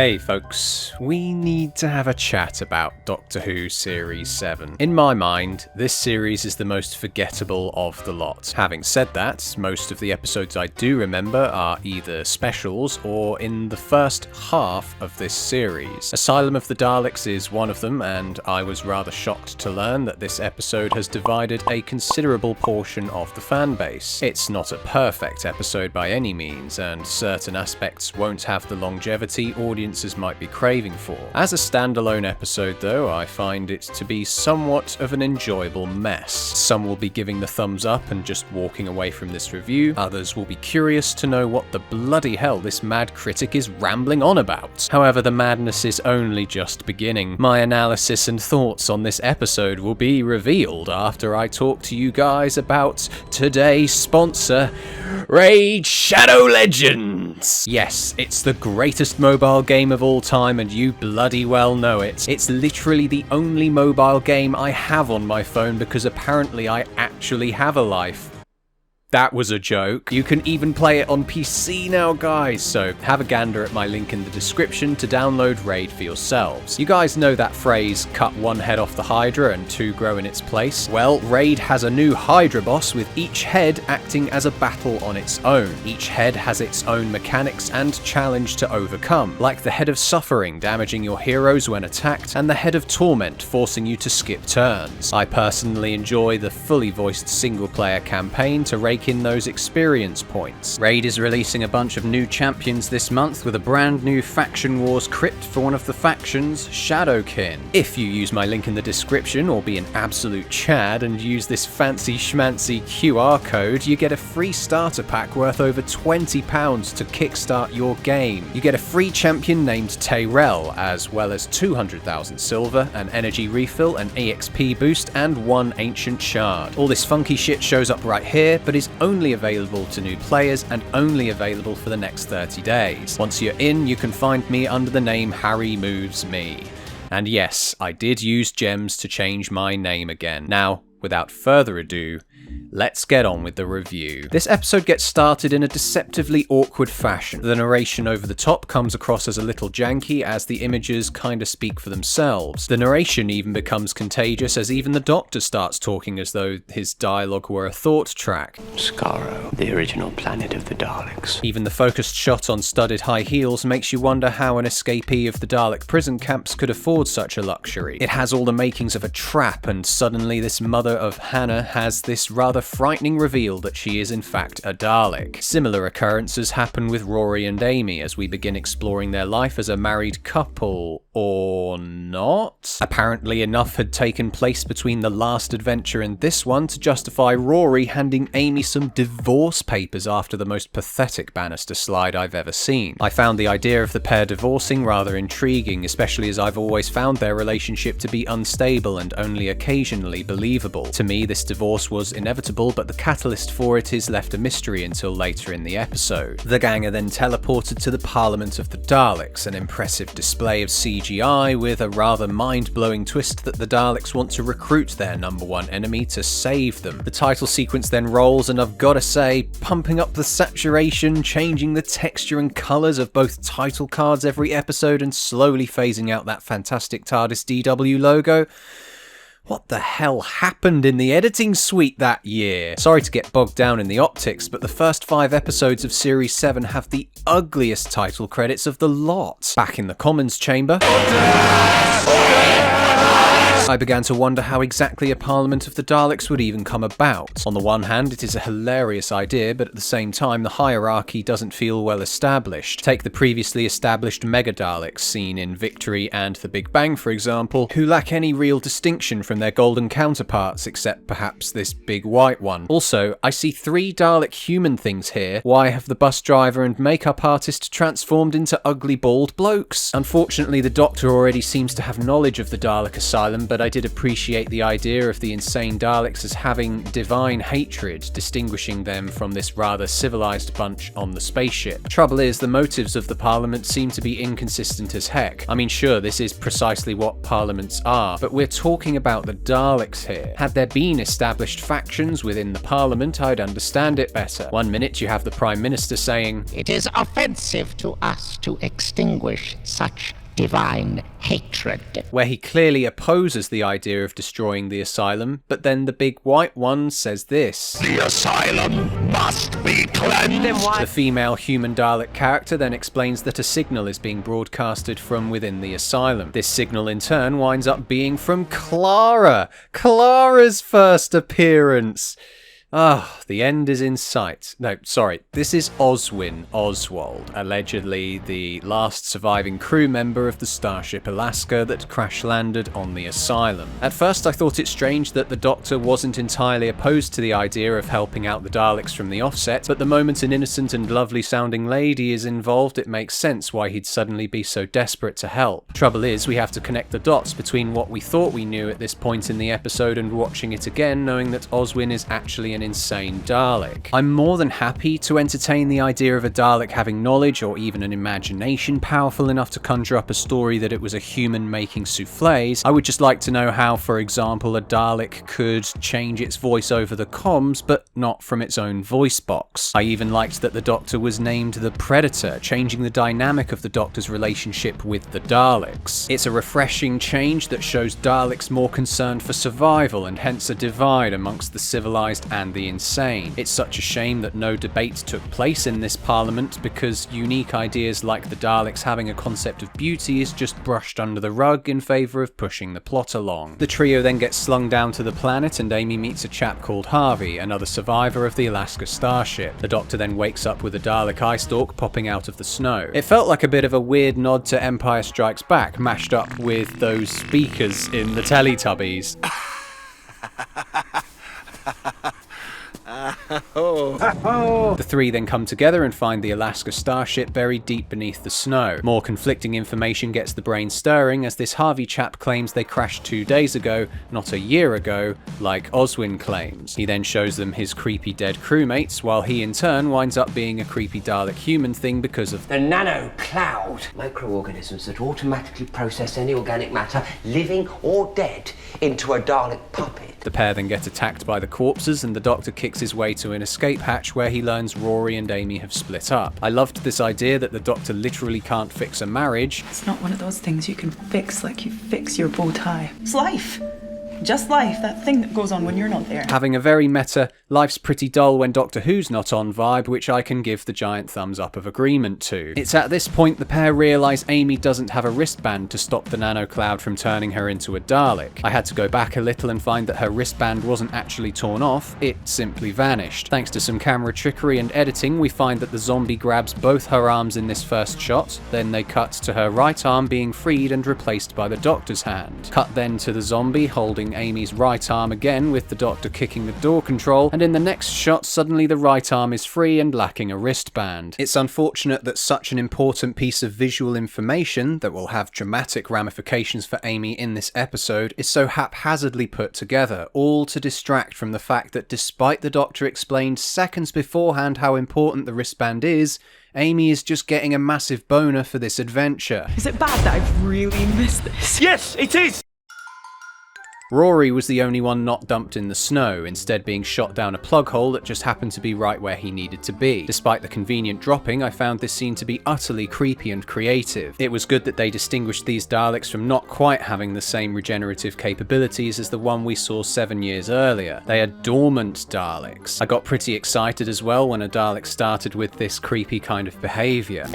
Hey folks, we need to have a chat about Doctor Who Series 7. In my mind, this series is the most forgettable of the lot. Having said that, most of the episodes I do remember are either specials or in the first half of this series. Asylum of the Daleks is one of them, and I was rather shocked to learn that this episode has divided a considerable portion of the fanbase. It's not a perfect episode by any means, and certain aspects won't have the longevity audiences might be craving for. As a standalone episode though, I find it to be somewhat of an enjoyable mess. Some will be giving the thumbs up and just walking away from this review, others will be curious to know what the bloody hell this mad critic is rambling on about. However, the madness is only just beginning. My analysis and thoughts on this episode will be revealed after I talk to you guys about today's sponsor, Raid Shadow Legends! Yes, it's the greatest mobile game of all time and you bloody well know it. It's literally the only mobile game I have on my phone because apparently I actually have a life. That was a joke. You can even play it on PC now, guys, so have a gander at my link in the description to download Raid for yourselves. You guys know that phrase, cut one head off the Hydra and two grow in its place? Well, Raid has a new Hydra boss with each head acting as a battle on its own. Each head has its own mechanics and challenge to overcome, like the Head of Suffering damaging your heroes when attacked, and the Head of Torment forcing you to skip turns. I personally enjoy the fully voiced single-player campaign to rake in those experience points. Raid is releasing a bunch of new champions this month with a brand new Faction Wars crypt for one of the factions, Shadowkin. If you use my link in the description or be an absolute Chad and use this fancy schmancy QR code, you get a free starter pack worth over £20 to kickstart your game. You get a free champion named Tyrell, as well as 200,000 silver, an energy refill, an EXP boost, and one ancient shard. All this funky shit shows up right here, but is only available to new players and only available for the next 30 days. Once you're in, you can find me under the name Harry Moves Me. And yes, I did use gems to change my name again. Now, without further ado, let's get on with the review. This episode gets started in a deceptively awkward fashion. The narration over the top comes across as a little janky as the images kinda speak for themselves. The narration even becomes contagious as even the Doctor starts talking as though his dialogue were a thought track. Skaro, the original planet of the Daleks. Even the focused shot on studded high heels makes you wonder how an escapee of the Dalek prison camps could afford such a luxury. It has all the makings of a trap, and suddenly this mother of Hannah has this rather frightening reveal that she is in fact a Dalek. Similar occurrences happen with Rory and Amy as we begin exploring their life as a married couple, or not? Apparently enough had taken place between the last adventure and this one to justify Rory handing Amy some divorce papers after the most pathetic banister slide I've ever seen. I found the idea of the pair divorcing rather intriguing, especially as I've always found their relationship to be unstable and only occasionally believable. To me, this divorce was inevitable, but the catalyst for it is left a mystery until later in the episode. The gang are then teleported to the Parliament of the Daleks, an impressive display of CGI with a rather mind-blowing twist that the Daleks want to recruit their number one enemy to save them. The title sequence then rolls, and I've gotta say, pumping up the saturation, changing the texture and colours of both title cards every episode, and slowly phasing out that fantastic TARDIS DW logo. What the hell happened in the editing suite that year? Sorry to get bogged down in the optics, but the first 5 episodes of Series 7 have the ugliest title credits of the lot. Back in the Commons chamber, I began to wonder how exactly a Parliament of the Daleks would even come about. On the one hand, it is a hilarious idea, but at the same time, the hierarchy doesn't feel well established. Take the previously established Mega Daleks seen in Victory and The Big Bang, for example, who lack any real distinction from their golden counterparts, except perhaps this big white one. Also, I see 3 Dalek human things here. Why have the bus driver and makeup artist transformed into ugly bald blokes? Unfortunately, the Doctor already seems to have knowledge of the Dalek Asylum, but but I did appreciate the idea of the insane Daleks as having divine hatred, distinguishing them from this rather civilized bunch on the spaceship. Trouble is, the motives of the Parliament seem to be inconsistent as heck. I mean, sure, this is precisely what parliaments are, but we're talking about the Daleks here. Had there been established factions within the Parliament, I'd understand it better. One minute you have the Prime Minister saying, "It is offensive to us to extinguish such divine hatred," where he clearly opposes the idea of destroying the asylum, but then the big white one says this: "The asylum must be cleansed." Then why? The female human Dalek character then explains that a signal is being broadcasted from within the asylum. This signal in turn winds up being from Clara! Clara's first appearance! The end is in sight. No, sorry, this is Oswin Oswald, allegedly the last surviving crew member of the Starship Alaska that crash-landed on the asylum. At first I thought it strange that the Doctor wasn't entirely opposed to the idea of helping out the Daleks from the offset, but the moment an innocent and lovely-sounding lady is involved, it makes sense why he'd suddenly be so desperate to help. Trouble is, we have to connect the dots between what we thought we knew at this point in the episode and watching it again, knowing that Oswin is actually an insane Dalek. I'm more than happy to entertain the idea of a Dalek having knowledge or even an imagination powerful enough to conjure up a story that it was a human making souffles. I would just like to know how, for example, a Dalek could change its voice over the comms, but not from its own voice box. I even liked that the Doctor was named the Predator, changing the dynamic of the Doctor's relationship with the Daleks. It's a refreshing change that shows Daleks more concerned for survival and hence a divide amongst the civilized and the insane. It's such a shame that no debate took place in this parliament because unique ideas like the Daleks having a concept of beauty is just brushed under the rug in favour of pushing the plot along. The trio then gets slung down to the planet and Amy meets a chap called Harvey, another survivor of the Alaska starship. The Doctor then wakes up with a Dalek eye stalk popping out of the snow. It felt like a bit of a weird nod to Empire Strikes Back mashed up with those speakers in the Teletubbies. The three then come together and find the Alaska starship buried deep beneath the snow. More conflicting information gets the brain stirring as this Harvey chap claims they crashed 2 days ago, not a year ago, like Oswin claims. He then shows them his creepy dead crewmates, while he in turn winds up being a creepy Dalek human thing because of The nano cloud. Microorganisms that automatically process any organic matter, living or dead, into a Dalek puppet. The pair then get attacked by the corpses and the Doctor kicks his way to an escape hatch where he learns Rory and Amy have split up. I loved this idea that the Doctor literally can't fix a marriage. It's not one of those things you can fix like you fix your bow tie. It's life. Just life, that thing that goes on when you're not there. Having a very meta, life's pretty dull when Doctor Who's not on vibe, which I can give the giant thumbs up of agreement to. It's at this point the pair realise Amy doesn't have a wristband to stop the nano cloud from turning her into a Dalek. I had to go back a little and find that her wristband wasn't actually torn off, it simply vanished. Thanks to some camera trickery and editing, we find that the zombie grabs both her arms in this first shot, then they cut to her right arm being freed and replaced by the Doctor's hand. Cut then to the zombie holding Amy's right arm again with the Doctor kicking the door control, and in the next shot suddenly the right arm is free and lacking a wristband. It's unfortunate that such an important piece of visual information that will have dramatic ramifications for Amy in this episode is so haphazardly put together, all to distract from the fact that despite the Doctor explained seconds beforehand how important the wristband is, Amy is just getting a massive boner for this adventure. Is it bad that I've really missed this? Yes, it is! Rory was the only one not dumped in the snow, instead being shot down a plug hole that just happened to be right where he needed to be. Despite the convenient dropping, I found this scene to be utterly creepy and creative. It was good that they distinguished these Daleks from not quite having the same regenerative capabilities as the one we saw 7 years earlier. They are dormant Daleks. I got pretty excited as well when a Dalek started with this creepy kind of behaviour.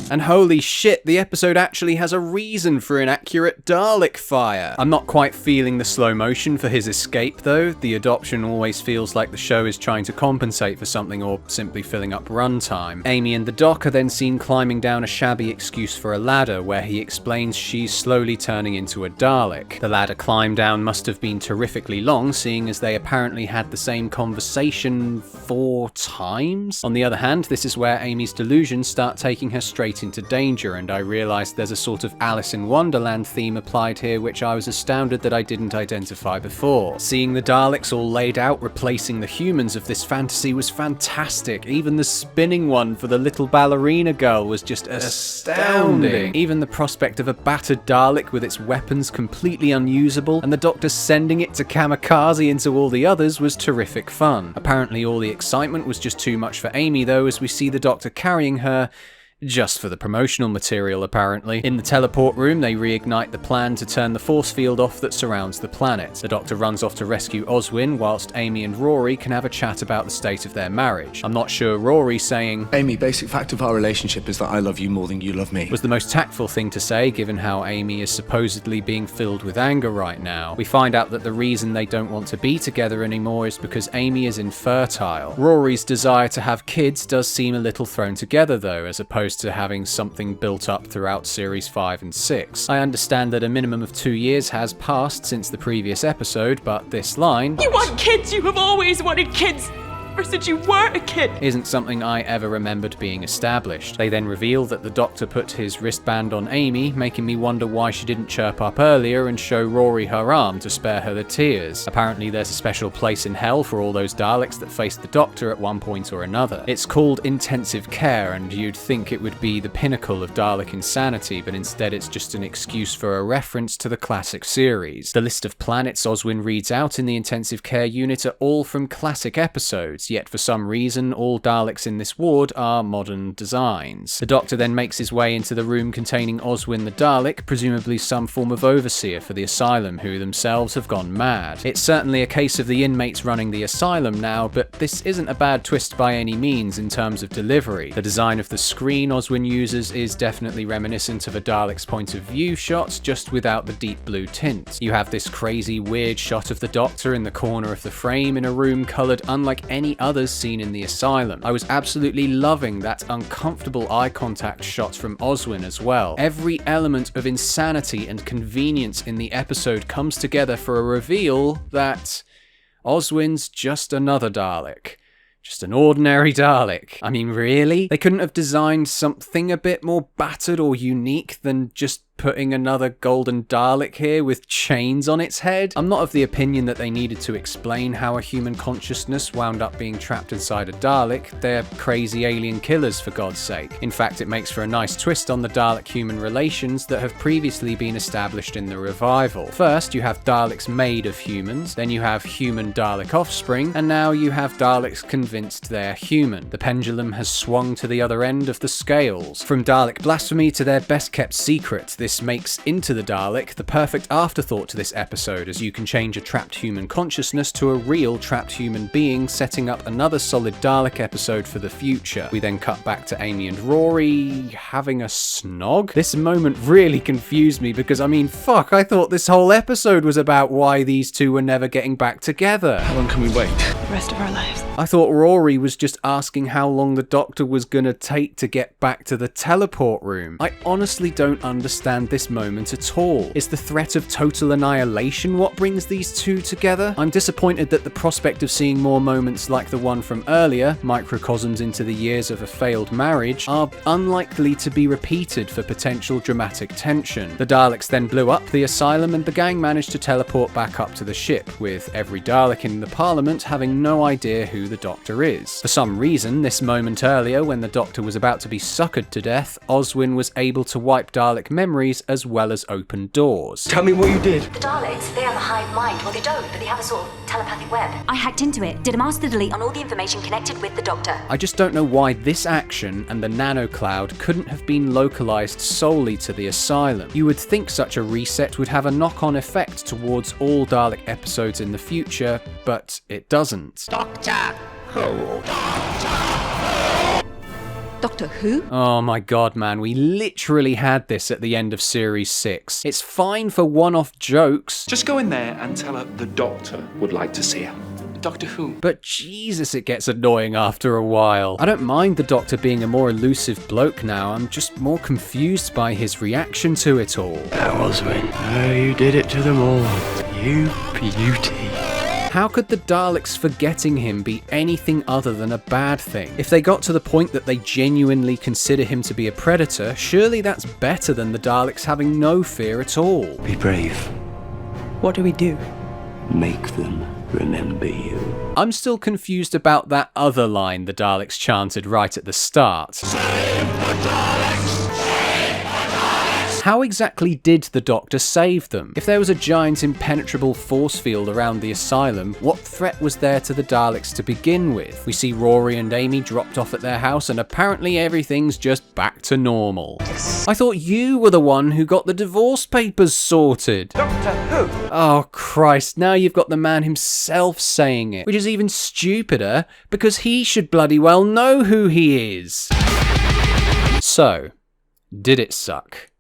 And holy shit, the episode actually has a reason for inaccurate Dalek fight. fire. I'm not quite feeling the slow motion for his escape though. The adoption always feels like the show is trying to compensate for something or simply filling up runtime. Amy and the Doc are then seen climbing down a shabby excuse for a ladder where he explains she's slowly turning into a Dalek. The ladder climb down must have been terrifically long, seeing as they apparently had the same conversation 4 times. On the other hand, this is where Amy's delusions start taking her straight into danger, and I realised there's a sort of Alice in Wonderland theme applied here which I was astounded that I didn't identify before. Seeing the Daleks all laid out replacing the humans of this fantasy was fantastic. Even the spinning one for the little ballerina girl was just astounding. Even the prospect of a battered Dalek with its weapons completely unusable and the Doctor sending it to kamikaze into all the others was terrific fun. Apparently all the excitement was just too much for Amy though, as we see the Doctor carrying her just for the promotional material, apparently. In the teleport room, they reignite the plan to turn the force field off that surrounds the planet. The Doctor runs off to rescue Oswin, whilst Amy and Rory can have a chat about the state of their marriage. I'm not sure Rory saying, "Amy, basic fact of our relationship is that I love you more than you love me," was the most tactful thing to say, given how Amy is supposedly being filled with anger right now. We find out that the reason they don't want to be together anymore is because Amy is infertile. Rory's desire to have kids does seem a little thrown together though, as opposed to having something built up throughout series 5 and 6. I understand that a minimum of 2 years has passed since the previous episode, but this line, "You want kids, you have always wanted kids, ever since you were a kid," isn't something I ever remembered being established. They then reveal that the Doctor put his wristband on Amy, making me wonder why she didn't chirp up earlier and show Rory her arm to spare her the tears. Apparently there's a special place in hell for all those Daleks that faced the Doctor at one point or another. It's called intensive care, and you'd think it would be the pinnacle of Dalek insanity, but instead it's just an excuse for a reference to the classic series. The list of planets Oswin reads out in the intensive care unit are all from classic episodes, yet for some reason all Daleks in this ward are modern designs. The Doctor then makes his way into the room containing Oswin the Dalek, presumably some form of overseer for the asylum, who themselves have gone mad. It's certainly a case of the inmates running the asylum now, but this isn't a bad twist by any means in terms of delivery. The design of the screen Oswin uses is definitely reminiscent of a Dalek's point of view shot, just without the deep blue tint. You have this crazy weird shot of the Doctor in the corner of the frame in a room coloured unlike any others seen in the asylum. I was absolutely loving that uncomfortable eye contact shot from Oswin as well. Every element of insanity and convenience in the episode comes together for a reveal that Oswin's just another Dalek. Just an ordinary Dalek. I mean, really? They couldn't have designed something a bit more battered or unique than just putting another golden Dalek here with chains on its head? I'm not of the opinion that they needed to explain how a human consciousness wound up being trapped inside a Dalek. They're crazy alien killers, for God's sake. In fact, it makes for a nice twist on the Dalek-human relations that have previously been established in the revival. First, you have Daleks made of humans, then you have human Dalek offspring, and now you have Daleks convinced they're human. The pendulum has swung to the other end of the scales. From Dalek blasphemy to their best-kept secret, this makes Into the Dalek the perfect afterthought to this episode, as you can change a trapped human consciousness to a real trapped human being, setting up another solid Dalek episode for the future. We then cut back to Amy and Rory having a snog. This moment really confused me because, I mean, fuck, I thought this whole episode was about why these two were never getting back together. How long can we wait? the rest of our lives. I thought Rory was just asking how long the Doctor was gonna take to get back to the teleport room. I honestly don't understand this moment at all. Is the threat of total annihilation what brings these two together? I'm disappointed that the prospect of seeing more moments like the one from earlier, microcosms into the years of a failed marriage, are unlikely to be repeated for potential dramatic tension. The Daleks then blew up the asylum and the gang managed to teleport back up to the ship, with every Dalek in the Parliament having no idea who the Doctor is. For some reason, this moment earlier, when the Doctor was about to be suckered to death, Oswin was able to wipe Dalek memories as well as open doors. Tell me what you did. The Daleks, they have a hive mind. Well, they don't, but they have a sort of telepathic web. I hacked into it, did a master delete on all the information connected with the Doctor. I just don't know why this action and the nano cloud couldn't have been localized solely to the asylum. You would think such a reset would have a knock-on effect towards all Dalek episodes in the future, but it doesn't. Doctor! Who? Doctor Who? Oh my god, man, we literally had this at the end of Series 6. It's fine for one-off jokes. Just go in there and tell her the Doctor would like to see her. Doctor Who? But Jesus, it gets annoying after a while. I don't mind the Doctor being a more elusive bloke now, I'm just more confused by his reaction to it all. Oswin, oh, you did it to them all. You beauty. How could the Daleks forgetting him be anything other than a bad thing? If they got to the point that they genuinely consider him to be a predator, surely that's better than the Daleks having no fear at all. Be brave. What do we do? Make them remember you. I'm still confused about that other line the Daleks chanted right at the start. Save the Daleks! How exactly did the Doctor save them? If there was a giant impenetrable force field around the asylum, what threat was there to the Daleks to begin with? We see Rory and Amy dropped off at their house and apparently everything's just back to normal. I thought you were the one who got the divorce papers sorted. Doctor Who? Oh Christ, now you've got the man himself saying it, which is even stupider because he should bloody well know who he is. So, did it suck?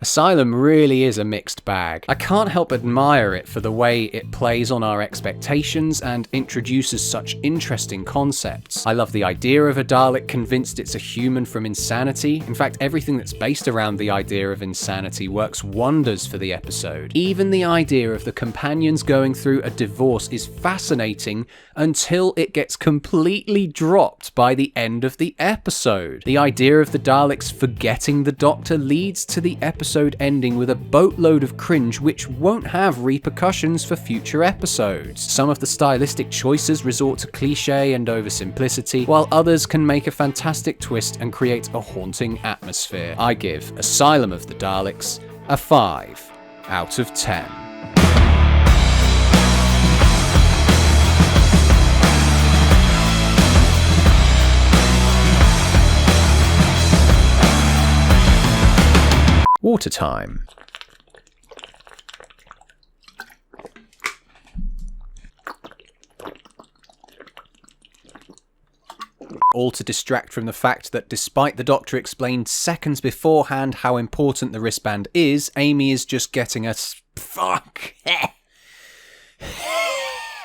Asylum really is a mixed bag. I can't help admire it for the way it plays on our expectations and introduces such interesting concepts. I love the idea of a Dalek convinced it's a human from insanity. In fact, everything that's based around the idea of insanity works wonders for the episode. Even the idea of the companions going through a divorce is fascinating until it gets completely dropped by the end of the episode. The idea of the Daleks forgetting the Doctor leads to the episode ending with a boatload of cringe which won't have repercussions for future episodes. Some of the stylistic choices resort to cliche and oversimplicity, while others can make a fantastic twist and create a haunting atmosphere. I give Asylum of the Daleks a 5 out of 10. Water time. All to distract from the fact that despite the Doctor explained seconds beforehand how important the wristband is, Amy is just getting a fuck.